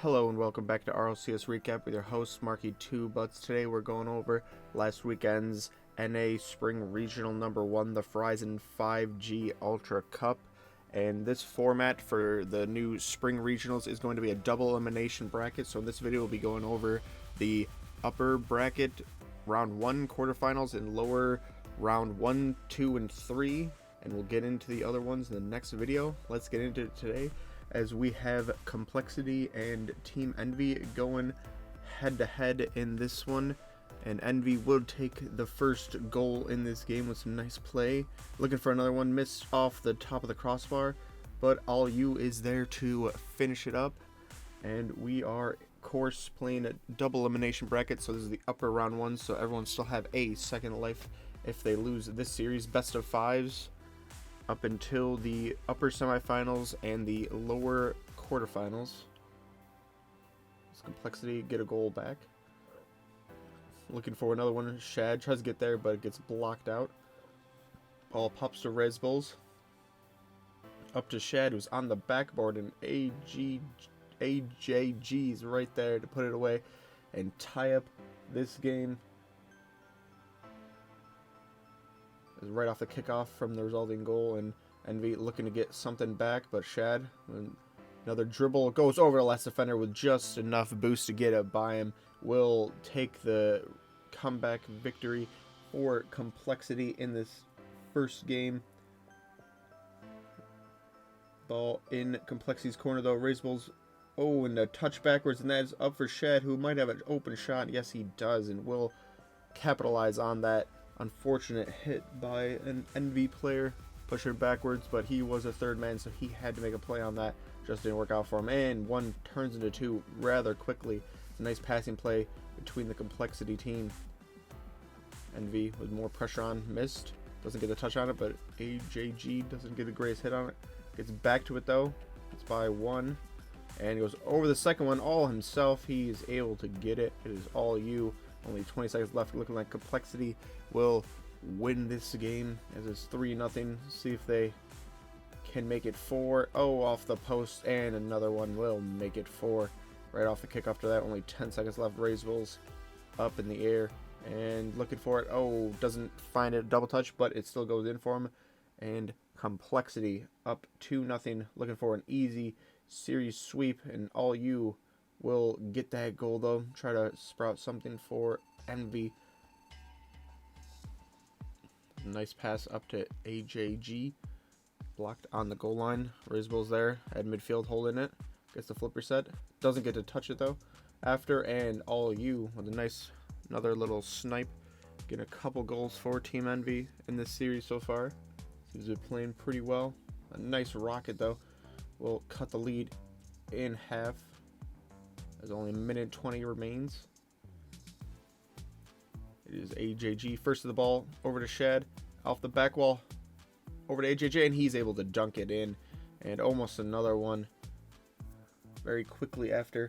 Hello and welcome back to RLCS Recap with your host Marky2Butts. Today we're going over last weekend's NA Spring Regional number 1, the Verizon 5G Ultra Cup. And this format for the new Spring Regionals is going to be a double elimination bracket. So in this video we'll be going over the upper bracket round 1 quarterfinals and lower round 1, 2, and 3. And we'll get into the other ones in the next video. Let's get into it today, as we have Complexity and Team Envy going head-to-head in this one. And Envy will take the first goal in this game with some nice play. Looking for another one, missed off the top of the crossbar, but All You is there to finish it up. And we are, of course, playing a double elimination bracket, so this is the upper round 1, so everyone still have a second life if they lose this series. Best of 5s. Up until the upper semifinals and the lower quarterfinals. Does Complexity get a goal back? Looking for another one. Shad tries to get there, but it gets blocked out. Ball pops to Res Bulls. Up to Shad, who's on the backboard, and AJG's right there to put it away and tie up this game. Right off the kickoff from the resulting goal, and Envy looking to get something back, but Shad, another dribble, goes over the last defender with just enough boost to get it by him, will take the comeback victory for Complexity in this first game. Ball in Complexity's corner though. Raise Bulls, and a touch backwards, and that is up for Shad, who might have an open shot. Yes, he does, and will capitalize on that unfortunate hit by an Envy player, push it backwards, but he was a third man, so he had to make a play on that. Just didn't work out for him, and one turns into two rather quickly. It's a nice passing play between the Complexity team. Envy with more pressure on, missed, doesn't get a touch on it, but AJG doesn't get the greatest hit on it. Gets back to it though. It's by one, and goes over the second one all himself. He is able to get it. It is All You. Only 20 seconds left, looking like Complexity will win this game as it's 3-0. See if they can make it 4. Off the post, and another one will make it 4. Right off the kick after that, only 10 seconds left. Raise Bulls up in the air and looking for it. Doesn't find it, double touch, but it still goes in for him. And Complexity up 2-0, looking for an easy series sweep, and All You will get that goal though. Try to sprout something for Envy. Nice pass up to AJG. Blocked on the goal line. Rizbul's there at midfield holding it. Gets the flipper set. Doesn't get to touch it though. After, and All You with a nice, another little snipe. Getting a couple goals for Team Envy in this series so far. Seems to be playing pretty well. A nice rocket though. Will cut the lead in half. There's only a minute 20 remains. It is AJG first to the ball, over to Shad, off the back wall, over to AJJ, and he's able to dunk it in. And almost another one very quickly after.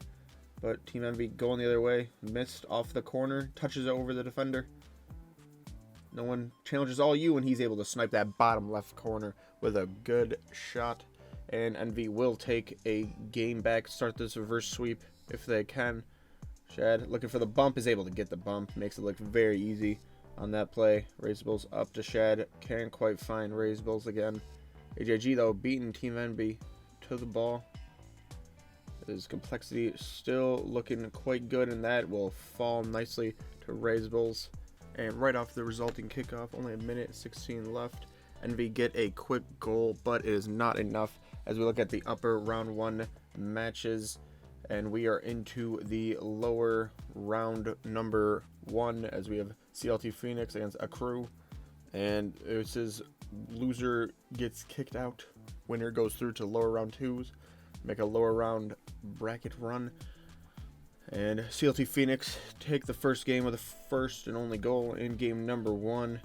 But Team Envy going the other way, missed off the corner, touches it over the defender. No one challenges All You, and he's able to snipe that bottom left corner with a good shot. And Envy will take a game back, start this reverse sweep if they can. Shad looking for the bump, is able to get the bump, makes it look very easy on that play. Raise Bulls up to Shad, can't quite find Raise Bulls again. AJG though beating Team Envy to the ball. His Complexity still looking quite good, and that will fall nicely to Raise Bulls. And right off the resulting kickoff, only a minute 16 left. Envy get a quick goal, but it is not enough as we look at the upper round 1 matches. And we are into the lower round number 1 as we have CLT Phoenix against Accru. And it says loser gets kicked out. Winner goes through to lower round 2s. Make a lower round bracket run. And CLT Phoenix take the first game with the first and only goal in game number 1.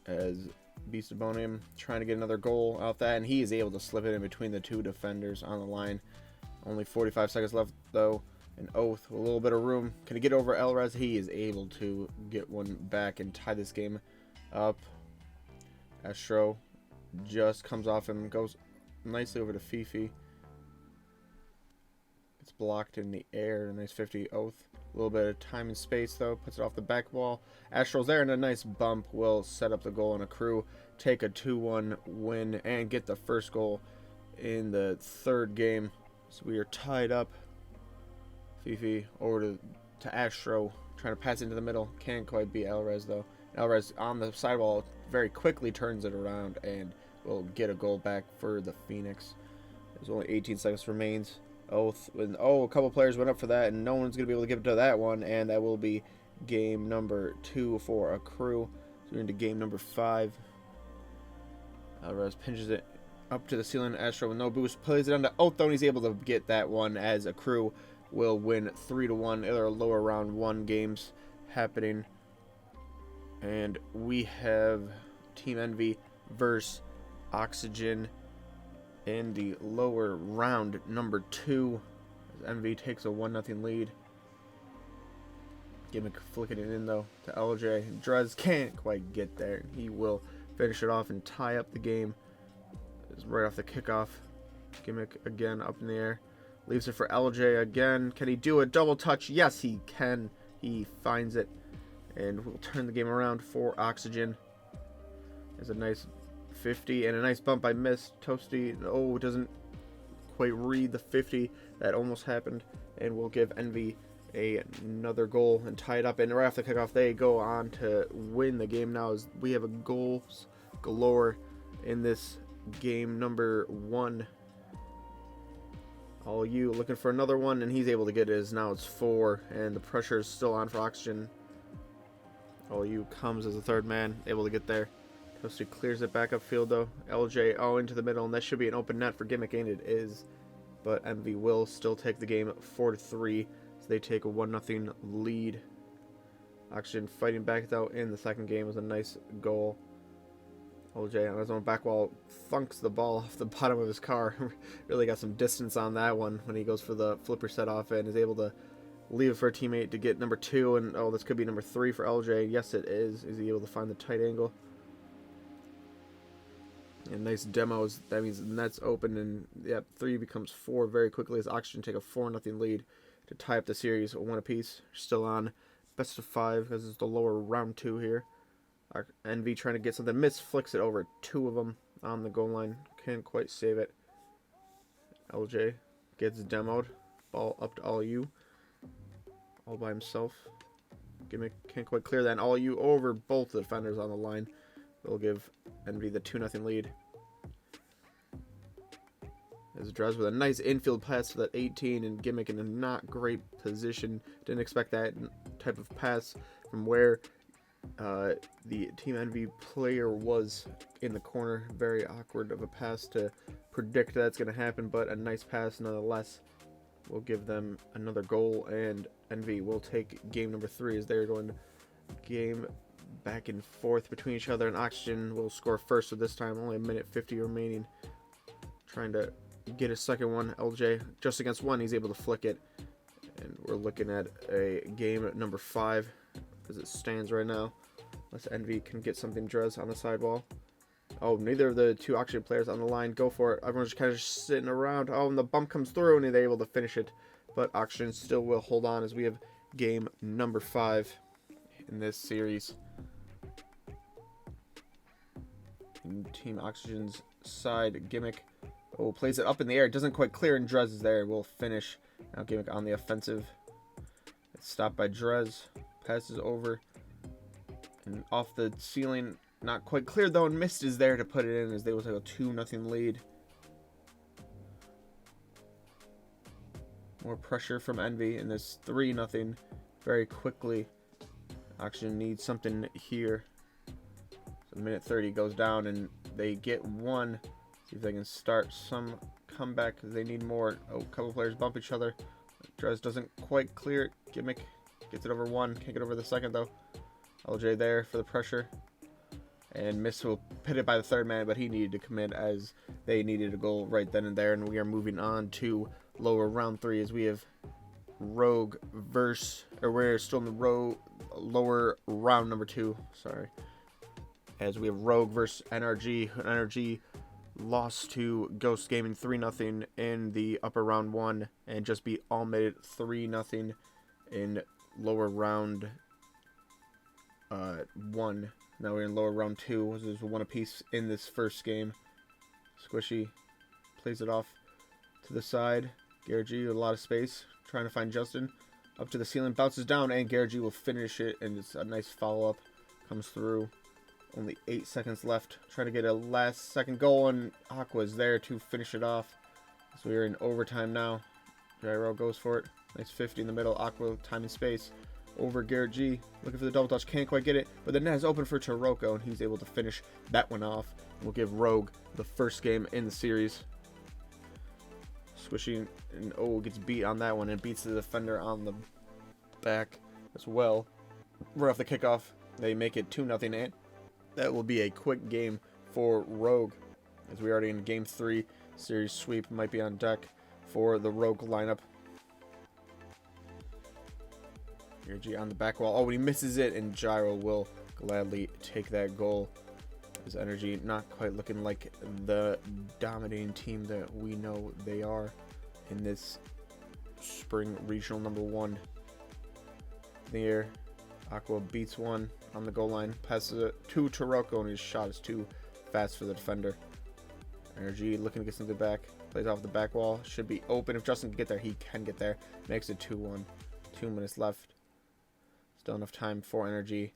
As Beastabonium trying to get another goal out that, and he is able to slip it in between the two defenders on the line. Only 45 seconds left though. An Oath with a little bit of room. Can he get over Elrez? He is able to get one back and tie this game up. Astro just comes off him, goes nicely over to Fifi. It's blocked in the air. A nice 50 oath. A little bit of time and space though. Puts it off the back wall. Astral's there, and a nice bump will set up the goal, and Accrue take a 2-1 win and get the first goal in the third game. So we are tied up. Fifi over to Astro, trying to pass into the middle. Can't quite beat Alvarez though. Alvarez on the sidewall very quickly turns it around and will get a goal back for the Phoenix. There's only 18 seconds remains. Oath, and a couple players went up for that, and no one's going to be able to get to that one, and that will be game number 2 for Accrue. So we're into game number 5. Alvarez pinches it up to the ceiling. Astro with no boost plays it on to Oath, though, and he's able to get that one as Accrue will win 3-1. There are lower round 1 games happening, and we have Team Envy versus Oxygen in the lower round number 2, as Envy takes a 1-0 lead. Gimmick flicking it in though to LJ. Drez can't quite get there. He will finish it off and tie up the game. It's right off the kickoff. Gimmick again up in the air. Leaves it for LJ again. Can he do a double touch? Yes, he can. He finds it, and will turn the game around for Oxygen. There's a nice 50 and a nice bump by Miss. Toasty, doesn't quite read the 50 that almost happened, and will give Envy another goal and tie it up. And right off the kickoff, they go on to win the game. Now as we have a goals galore in this game number 1. All you looking for another one, and he's able to get it. As now it's 4, and the pressure is still on for Oxygen. All you comes as a third man, able to get there. Toasty clears it back upfield though. LJ into the middle, and that should be an open net for Gimmick, and it is. But Envy will still take the game 4-3, so they take a 1-0 lead. Oxygen fighting back though in the second game was a nice goal. LJ on his own back wall thunks the ball off the bottom of his car. Really got some distance on that one when he goes for the flipper set off, and is able to leave it for a teammate to get number 2. And this could be number 3 for LJ. Yes, it is. Is he able to find the tight angle? And nice demos. That means the net's open, and 3 becomes 4 very quickly as Oxygen take a 4-0 lead to tie up the series 1 apiece. Still on best of 5 because it's the lower round 2 here. Our Envy trying to get something. Miss flicks it over 2 of them on the goal line. Can't quite save it. LJ gets demoed. Ball up to all you. All by himself. Gimmick can't quite clear that. And all you over both the defenders on the line. They'll give Envy the 2-0 lead. As Drez with a nice infield pass to that 18, and Gimmick in a not great position. Didn't expect that type of pass from where the Team Envy player was in the corner. Very awkward of a pass to predict that's going to happen, but a nice pass nonetheless will give them another goal, and Envy will take game number 3 as they're going game back and forth between each other, and Oxygen will score first. So this time only a minute 50 remaining, trying to get a second one. LJ just against 1, he's able to flick it, and we're looking at a game at number 5 as it stands right now, unless Envy can get something. Drez on the sidewall. Neither of the 2 Oxygen players on the line. Go for it. Everyone's just kind of sitting around. And the bump comes through, and they're able to finish it, but Oxygen still will hold on as we have game number 5 in this series. In Team Oxygen's side, Gimmick plays it up in the air. Doesn't quite clear, and Drez is there. Will finish. Now Gimmick on the offensive. It's stopped by Drez. Passes over and off the ceiling. Not quite clear though, and Mist is there to put it in as they will take a 2-0 lead. More pressure from Envy in this 3-0 very quickly. Oxygen needs something here. So minute 30 goes down, and they get 1. See if they can start some comeback because they need more. A couple players bump each other. Drez doesn't quite clear it. Gimmick gets it over 1. Can't get over the second though. LJ there for the pressure. And Miss will pit it by the third man, but he needed to commit as they needed a goal right then and there. And we are moving on to lower round 3 as we have Rogue versus, or we're still in the lower round number 2. Sorry. As we have Rogue versus NRG. NRG lost to Ghost Gaming 3-0 in the upper round 1, and just beat All Mid 3-0 in lower round 1. Now we're in lower round 2. There's one apiece in this first game. Squishy plays it off to the side. Garrett with a lot of space, trying to find Justin. Up to the ceiling, bounces down, and Garrett will finish it, and it's a nice follow-up. Comes through. Only 8 seconds left. Trying to get a last-second goal, and Aqua's there to finish it off. So we're in overtime now. Gyro goes for it. Nice 50 in the middle. Aqua, time and space. Over Garrett G. Looking for the double touch. Can't quite get it. But the net is open for Taroko, and he's able to finish that one off. We'll give Rogue the first game in the series. Squishy and gets beat on that one, and beats the defender on the back as well. Right off the kickoff, they make it 2-0, and that will be a quick game for Rogue, as we already in game 3. Series sweep might be on deck for the Rogue lineup. Energy on the back wall. Oh, he misses it, and Gyro will gladly take that goal. His Energy not quite looking like the dominating team that we know they are in this spring regional number 1. In the air, Aqua beats one on the goal line, passes it to Taroko, and his shot is too fast for the defender. Energy looking to get something back, plays off the back wall, should be open. If Justin can get there, he can get there. Makes it 2-1. 2 minutes left. Still enough time for Energy.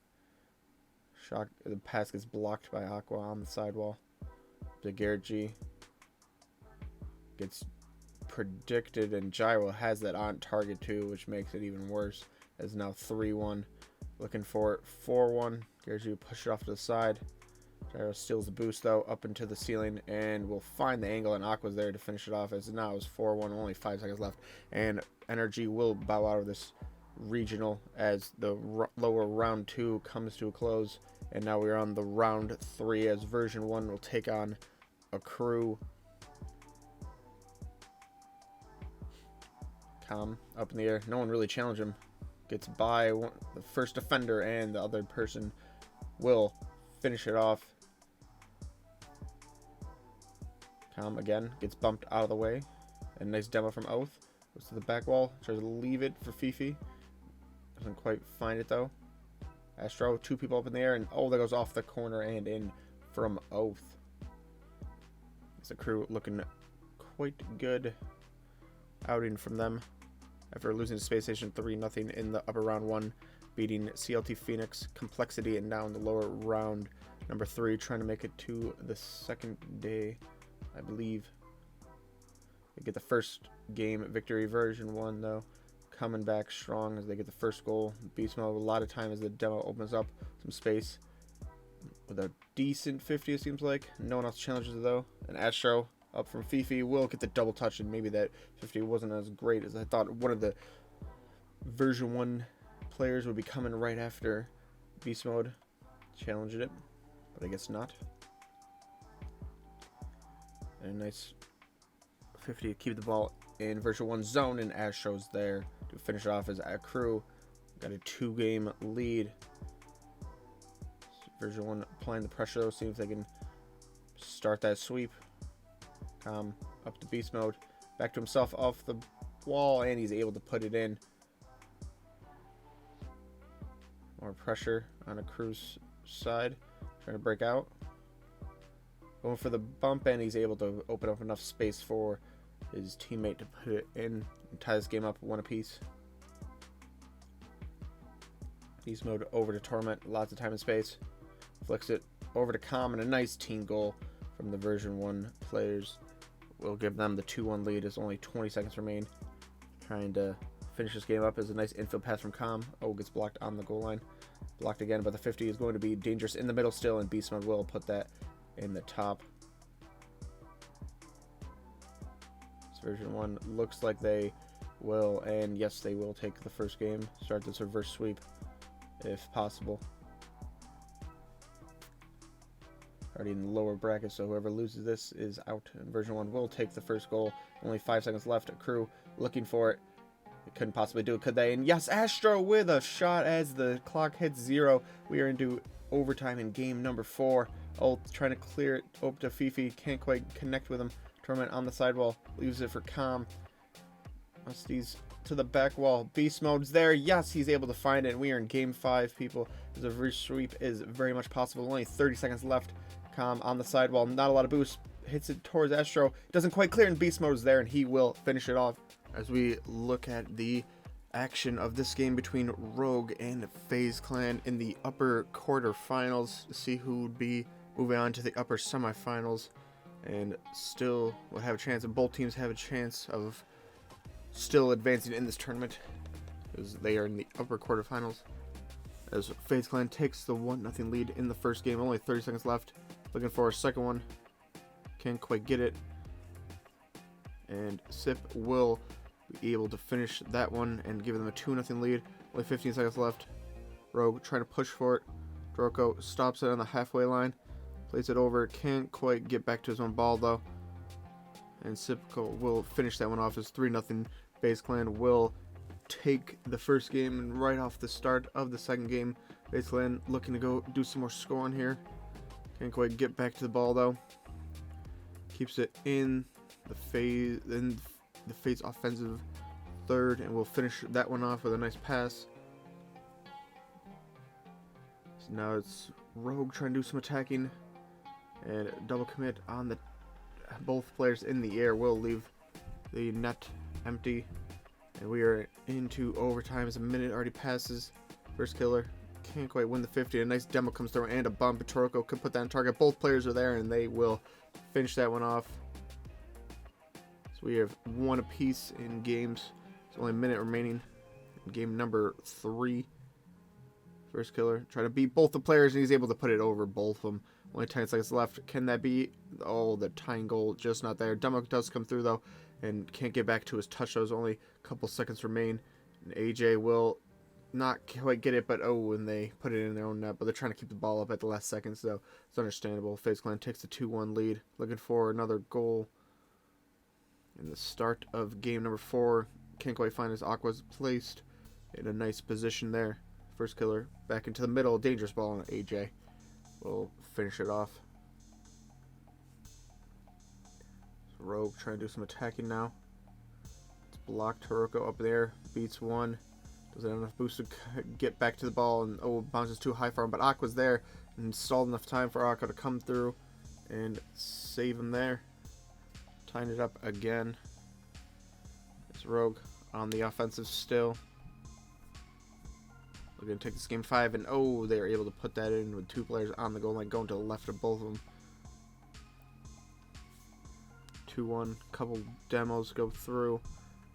The pass gets blocked by Aqua on the sidewall. The Garrett G gets predicted, and Gyro has that on target too, which makes it even worse. It's now 3-1. Looking for 4-1. Garrett G will push it off to the side. Gyro steals the boost though, up into the ceiling, and will find the angle, and Aqua's there to finish it off, as now it's 4-1, only 5 seconds left. And Energy will bow out of this regional as the lower round 2 comes to a close. And now we're on the round 3, as version 1 will take on a crew. Calm up in the air. No one really challenged him. Gets by the first defender, and the other person will finish it off. Calm again. Gets bumped out of the way. And nice demo from Oath. Goes to the back wall. Tries to leave it for Fifi. Doesn't quite find it though. Astro, 2 people up in the air, and that goes off the corner and in from Oath. It's the crew looking quite good. Outing from them after losing to Space Station 3-0 in the upper round 1, beating CLT Phoenix, Complexity, and now in the lower round number 3, trying to make it to the second day, I believe. They get the first game victory, version 1 though. Coming back strong as they get the first goal. Beast mode a lot of time as the demo opens up some space with a decent 50, it seems like. No one else challenges it though. And Astro up from Fifi will get the double touch, and maybe that 50 wasn't as great as I thought. One of the version 1 players would be coming right after Beast mode challenged it, but I guess not. And a nice 50 to keep the ball in version 1 zone, and Astro's there to finish it off as a crew got a 2-game lead. Version 1 applying the pressure though, see if they can start that sweep. Up to beast mode, back to himself off the wall, and he's able to put it in. More pressure on a crew's side, trying to break out. Going for the bump, and he's able to open up enough space for his teammate to put it in and tie this game up 1 apiece. Beast mode over to Torment, lots of time and space. Flicks it over to Calm, and a nice team goal from the version 1 players will give them the 2-1 lead as only 20 seconds remain. Trying to finish this game up as a nice infield pass from Calm. Gets blocked on the goal line. Blocked again, but the 50 is going to be dangerous in the middle still, and Beast mode will put that in the top. Version 1 looks like they will, and yes, they will take the first game. Start this reverse sweep if possible. Already in the lower bracket, so whoever loses this is out. And version 1 will take the first goal. Only 5 seconds left. A crew looking for it. They couldn't possibly do it, could they? And yes, Astro with a shot as the clock hits 0. We are into overtime in game number 4. Oh, trying to clear it over to Fifi. Can't quite connect with him. Tournament on the sidewall. Leaves it for Calm. Musty's to the back wall. Beast mode's there. Yes, he's able to find it. We are in game 5, people. The reverse sweep is very much possible. Only 30 seconds left. Calm on the sidewall. Not a lot of boost. Hits it towards Astro. Doesn't quite clear, and Beast mode is there, and he will finish it off. As we look at the action of this game between Rogue and FaZe Clan in the upper quarterfinals to see who would be moving on to the upper semifinals and still will have a chance, and both teams have a chance of still advancing in this tournament as they are in the upper quarterfinals. As FaZe Clan takes the 1-0 lead in the first game, only 30 seconds left. Looking for a second one. Can't quite get it. And Sip will be able to finish that one and give them a 2-0 lead. Only 15 seconds left. Rogue trying to push for it. Doroko stops it on the halfway line. Plays it over. Can't quite get back to his own ball though. And Sipco will finish that one off as 3-0. FaZe Clan will take the first game, and right off the start of the second game, FaZe Clan looking to go do some more scoring here. Can't quite get back to the ball though. Keeps it in the FaZe offensive third, and we'll finish that one off with a nice pass. So now it's Rogue trying to do some attacking, and double commit on the both players in the air will leave the net empty, and we are into overtime as a minute already passes. First killer can't quite win the 50. A nice demo comes through and a bomb. Toroko could put that on target. Both players are there, and they will finish that one off. So we have one apiece in games. There's only a minute remaining in game number 3. First killer trying to beat both the players, and he's able to put it over both of them. Only 10 seconds left. Can that be? Oh, the tying goal just not there. Demo does come through though, and can't get back to his touch. Those only a couple seconds remain, and AJ will not quite get it, but oh, and they put it in their own net. But they're trying to keep the ball up at the last second, so it's understandable. FaZe Clan takes the 2-1 lead. Looking for another goal in the start of game number 4. Can't quite find his Aqua's placed in a nice position there. First killer back into the middle. Dangerous ball on AJ. We'll finish it off. So Rogue trying to do some attacking now. It's blocked. Hiroko up there. Beats one. Doesn't have enough boost to get back to the ball, and oh, bounces too high for him. But Aqua's there and stalled enough time for Aqua to come through and save him there. Tying it up again. It's Rogue on the offensive still. We're going to take this game 5, and oh, they're able to put that in with 2 players on the goal line, going to the left of both of them. 2-1, couple demos go through,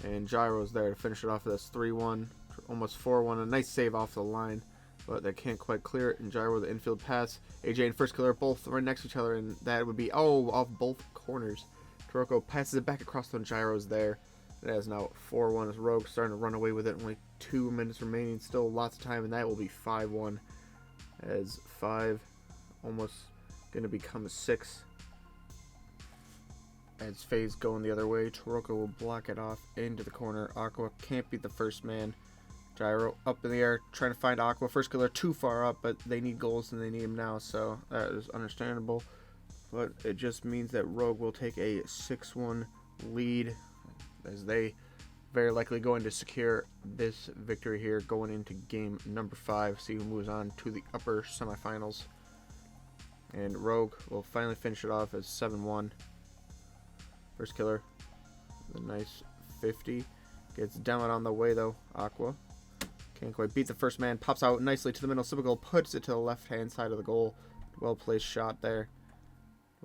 and Gyro's there to finish it off. That's 3-1, almost 4-1. A nice save off the line, but they can't quite clear it. And Gyro with the infield pass. AJ and first killer both right next to each other, and that would be, oh, off both corners. Toroko passes it back across the Gyro's there. It has now 4-1 as Rogue starting to run away with it. Only 2 minutes remaining. Still lots of time, and that will be 5-1. As 5 almost going to become a 6. As FaZe going the other way, Toroko will block it off into the corner. Aqua can't beat the first man. Gyro up in the air trying to find Aqua. First killer too far up, but they need goals and they need him now, so that is understandable. But it just means that Rogue will take a 6-1 lead, as they very likely going to secure this victory here going into game number 5. See who moves on to the upper semifinals. And Rogue will finally finish it off as 7-1. First killer, the nice 50. Gets down on the way though. Aqua can't quite beat the first man. Pops out nicely to the middle. Typical puts it to the left-hand side of the goal. Well placed shot there.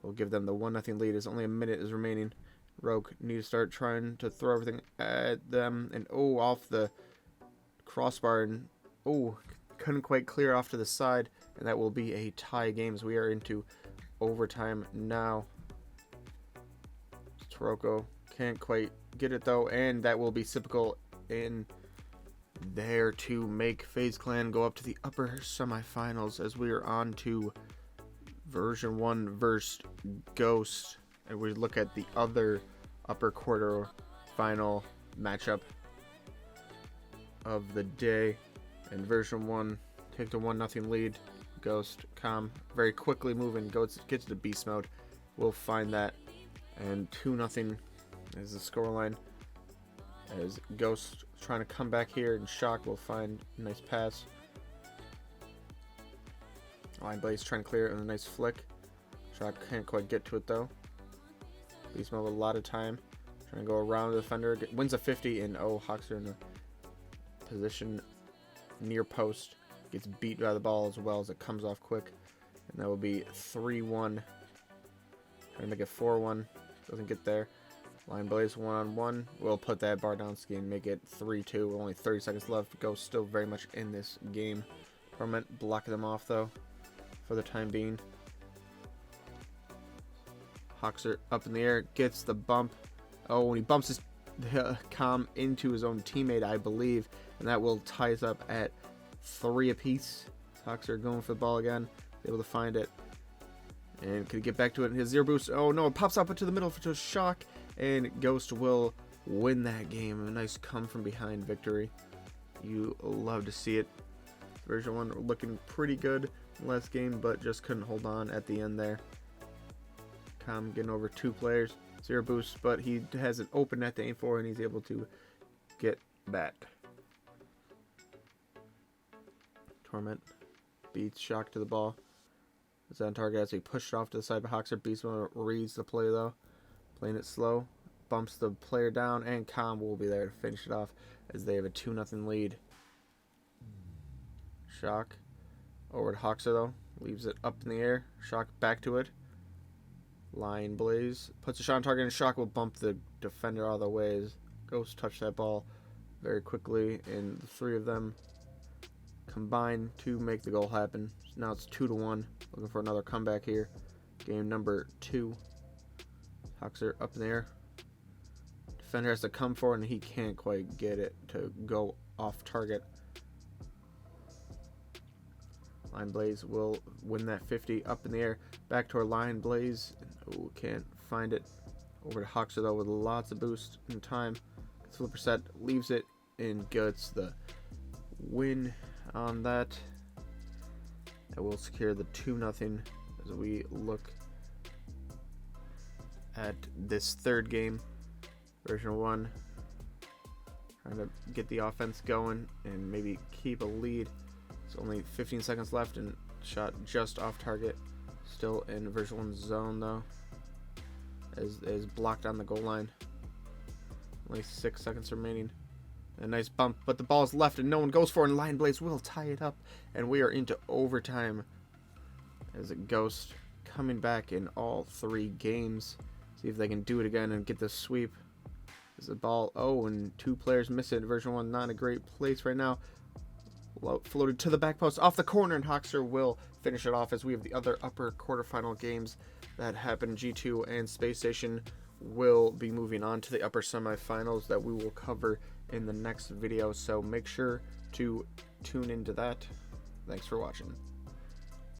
We'll give them the 1-0 lead as only a minute is remaining. Rogue need to start trying to throw everything at them, and oh, off the crossbar, and oh, couldn't quite clear off to the side, and that will be a tie game as we are into overtime now. Toroko can't quite get it though, and that will be typical in there to make FaZe Clan go up to the upper semifinals as we are on to version 1 versus Ghost. And we look at the other upper quarter final matchup of the day. And version 1 take the 1-0 lead. Ghost, Calm, very quickly moving, gets to beast mode. We'll find that, and 2-0 is the scoreline. As Ghost trying to come back here, and Shock will find a nice pass. Line Blaze trying to clear it, and a nice flick. Shock can't quite get to it though. Beast mode with a lot of time. Trying to go around the defender, wins a 50, and Hoxer in a position near post. Gets beat by the ball as well as it comes off quick. And that will be 3-1. Trying to make it 4-1. Doesn't get there. Line Blaze 1-on-1. We'll put that bar down ski and make it 3-2 with only 30 seconds left. Ghost still very much in this game. Torment blocking them off though for the time being. Hoxer up in the air, gets the bump. When he bumps his Calm into his own teammate, I believe, and that will tie us up at 3 apiece. Hoxer going for the ball again, able to find it, and can he get back to it in his zero boost? Oh no, it pops up into the middle for Shock, and Ghost will win that game. A nice come from behind victory. You love to see it. Version 1 looking pretty good last game, but just couldn't hold on at the end there. Calm getting over 2 players, 0 boost, but he has an open net to aim for, and he's able to get that. Torment beats Shock to the ball. It's on target as he pushed off to the side, but Hoxer beats him, reads the play though. Playing it slow, bumps the player down, and Calm will be there to finish it off as they have a 2-0 lead. Shock over to Hoxer though, leaves it up in the air. Shock back to it. Line Blaze puts a shot on target, and Shock will bump the defender all the ways. Ghost touch that ball very quickly, and the 3 of them combine to make the goal happen. Now it's 2-1. Looking for another comeback here. Game number 2. Hoxer up in the air. Defender has to come forward, and he can't quite get it to go off target. Line Blaze will win that 50 up in the air. Back to our Line Blaze. Can't find it. Over to Hoxer though with lots of boost in time. Flipper set, leaves it, and gets the win on that. That will secure the 2-0 as we look at this third game. Version 1. Trying to get the offense going and maybe keep a lead. It's only 15 seconds left, and shot just off target. Still in version 1 zone though. Is blocked on the goal line. Only 6 seconds remaining. A nice bump, but the ball is left and no one goes for it, and Line Blaze will tie it up, and we are into overtime as a Ghost coming back in all 3 games. See if they can do it again and get the sweep. As the ball, and 2 players miss it. Version 1 not in a great place right now. Floated to the back post off the corner, and Hoxer will finish it off as we have the other upper quarterfinal games that happen. G2 and Space Station will be moving on to the upper semifinals that we will cover in the next video, so make sure to tune into that. Thanks for watching.